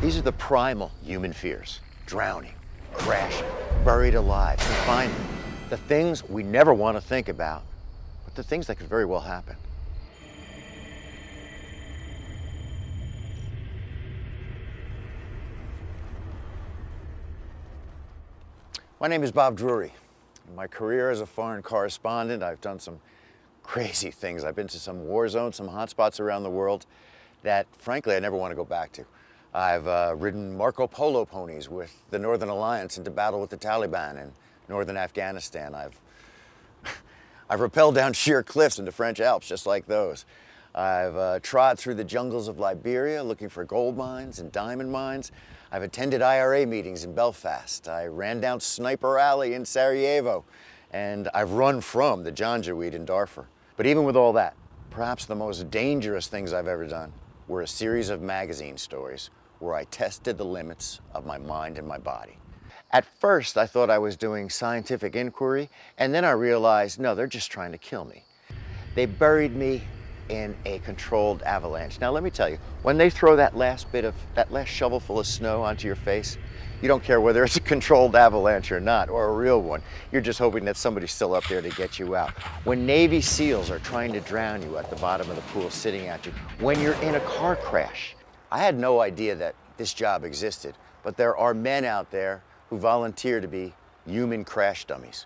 These are the primal human fears. Drowning, crashing, buried alive, confinement. The things we never want to think about, but the things that could very well happen. My name is Bob Drury. In my career as a foreign correspondent, I've done some crazy things. I've been to some war zones, some hotspots around the world that, frankly, I never want to go back to. I've ridden Marco Polo ponies with the Northern Alliance into battle with the Taliban in northern Afghanistan. I've rappelled down sheer cliffs into French Alps just like those. I've trod through the jungles of Liberia looking for gold mines and diamond mines. I've attended IRA meetings in Belfast. I ran down Sniper Alley in Sarajevo. And I've run from the Janjaweed in Darfur. But even with all that, perhaps the most dangerous things I've ever done were a series of magazine stories where I tested the limits of my mind and my body. At first, I thought I was doing scientific inquiry, and then I realized, no, they're just trying to kill me. They buried me in a controlled avalanche. Now, let me tell you, when they throw that last shovelful of snow onto your face, you don't care whether it's a controlled avalanche or not, or a real one. You're just hoping that somebody's still up there to get you out. When Navy SEALs are trying to drown you at the bottom of the pool sitting at you, when you're in a car crash. I had no idea that this job existed, but there are men out there who volunteer to be human crash dummies.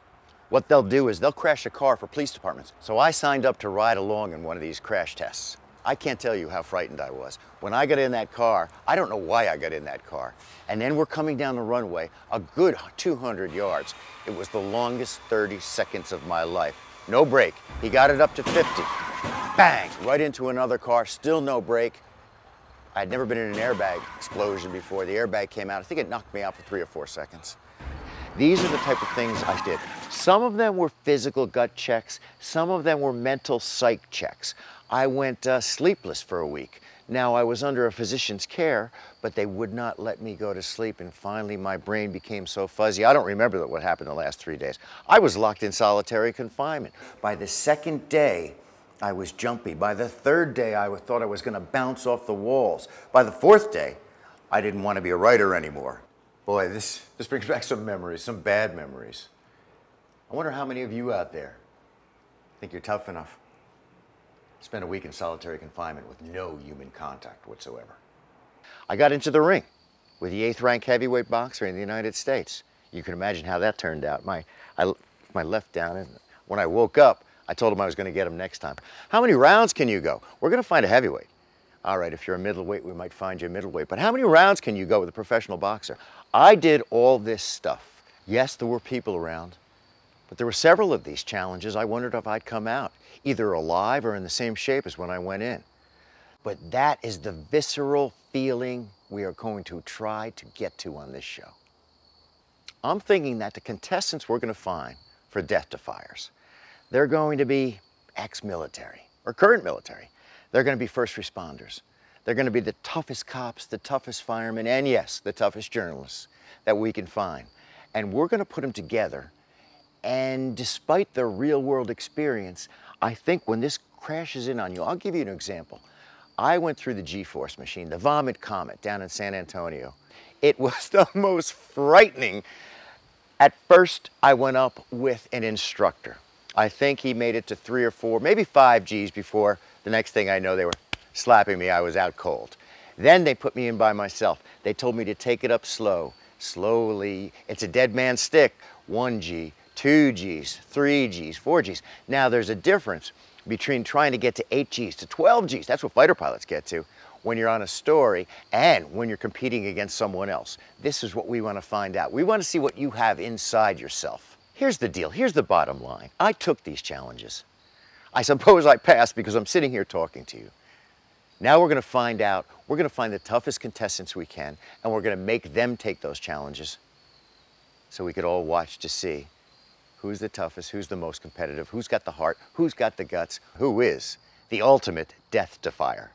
What they'll do is they'll crash a car for police departments. So I signed up to ride along in one of these crash tests. I can't tell you how frightened I was. When I got in that car, I don't know why I got in that car. And then we're coming down the runway a good 200 yards. It was the longest 30 seconds of my life. No brake. He got it up to 50. Bang! Right into another car, still no brake. I'd never been in an airbag explosion before. The airbag came out. I think it knocked me out for 3 or 4 seconds. These are the type of things I did. Some of them were physical gut checks. Some of them were mental psych checks. I went sleepless for a week. Now, I was under a physician's care, but they would not let me go to sleep, and finally my brain became so fuzzy. I don't remember what happened the last 3 days. I was locked in solitary confinement. By the second day, I was jumpy. By the third day, I thought I was going to bounce off the walls. By the fourth day, I didn't want to be a writer anymore. Boy, this brings back some memories, some bad memories. I wonder how many of you out there think you're tough enough to spend a week in solitary confinement with no human contact whatsoever. I got into the ring with the 8th ranked heavyweight boxer in the United States. You can imagine how that turned out. My left down, and when I woke up, I told him I was going to get him next time. How many rounds can you go? We're going to find a heavyweight. All right, if you're a middleweight, we might find you a middleweight. But how many rounds can you go with a professional boxer? I did all this stuff. Yes, there were people around, but there were several of these challenges I wondered if I'd come out, either alive or in the same shape as when I went in. But that is the visceral feeling we are going to try to get to on this show. I'm thinking that the contestants we're going to find for Death Defiers, they're going to be ex-military or current military. They're going to be first responders. They're going to be the toughest cops, the toughest firemen, and yes, the toughest journalists that we can find. And we're going to put them together. And despite their real-world experience, I think when this crashes in on you, I'll give you an example. I went through the G-Force machine, the Vomit Comet down in San Antonio. It was the most frightening. At first, I went up with an instructor. I think he made it to 3 or 4, maybe 5 Gs before the next thing I know, they were slapping me. I was out cold. Then they put me in by myself. They told me to take it up slowly. It's a dead man's stick. 1 G, 2 Gs, 3 Gs, 4 Gs. Now there's a difference between trying to get to 8 Gs to 12 Gs. That's what fighter pilots get to when you're on a story and when you're competing against someone else. This is what we want to find out. We want to see what you have inside yourself. Here's the deal. Here's the bottom line. I took these challenges. I suppose I passed because I'm sitting here talking to you. Now we're going to find out, we're going to find the toughest contestants we can, and we're going to make them take those challenges so we could all watch to see who's the toughest, who's the most competitive, who's got the heart, who's got the guts, who is the ultimate Death Defier.